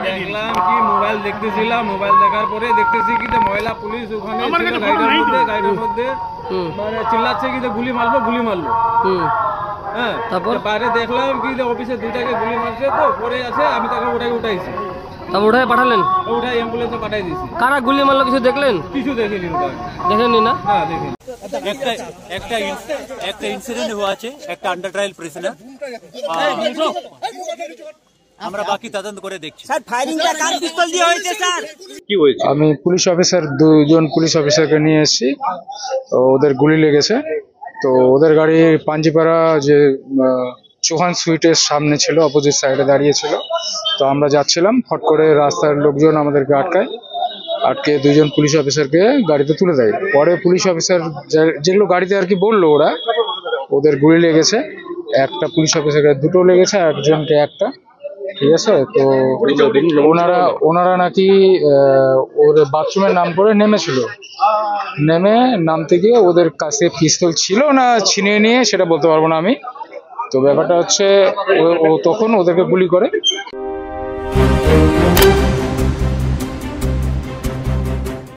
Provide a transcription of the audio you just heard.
দেখলাম কি মোবাইল দেখতেছিলাম, মোবাইল দেখার পরে দেখতেছি কি মহিলা পুলিশ ওখানে গাড়ির মধ্যে মানে চিল্লাচ্ছে কি গুলি মারলো। হ্যাঁ, তারপর বাইরে দেখলাম কি অফিসে দুইটাকে গুলি মারছে, তো পরে আছে, আমি তাকে উঠাইছি। তারপর উঠাই পাঠালেন? উঠাই অ্যাম্বুলেন্সে পাঠাই দিয়েছি। কারা গুলি মারলো কিছু দেখলেন? কিছু দেখিনি। দেখেননি না? না দেখিনি। একটা ইনসিডেন্ট हुआ আছে, একটা আন্ডার ট্রায়াল প্রিজনার। আমরা বাকি তদন্ত করে দেখছি। স্যার ফায়ারিংটা কার পিস্তল দিয়ে হয়েছে স্যার? কি হয়েছে? আমি পুলিশ অফিসার, দুজন পুলিশ অফিসারকে নিয়ে এসেছি, ওদের গুলি লেগেছে। তো ওদের গাড়ি পাঞ্জিপাড়া যে চৌহান সুইটের সামনে ছিল, অপোজিট সাইডে দাঁড়িয়ে ছিল। তো আমরা যাচ্ছিলাম, ফট করে রাস্তার লোকজন আমাদেরকে আটকে দুজন পুলিশ অফিসারকে গাড়িতে তুলে দেয়। পরে পুলিশ অফিসার যেগুলো গাড়িতে আর কি বললো, ওদের গুলি লেগেছে। একটা পুলিশ অফিসারকে দুটো লেগেছে, একজনকে একটা। ঠিক আছে, তো ওনারা নাকি ওর বাথরুমের নাম করে নেমেছিল। নামতে গিয়ে ওদের কাছে পিস্তল ছিল না ছিনিয়ে নিয়ে, সেটা বলতে পারবো না আমি। তো ব্যাপারটা হচ্ছে ও তখন ওদেরকে গুলি করে।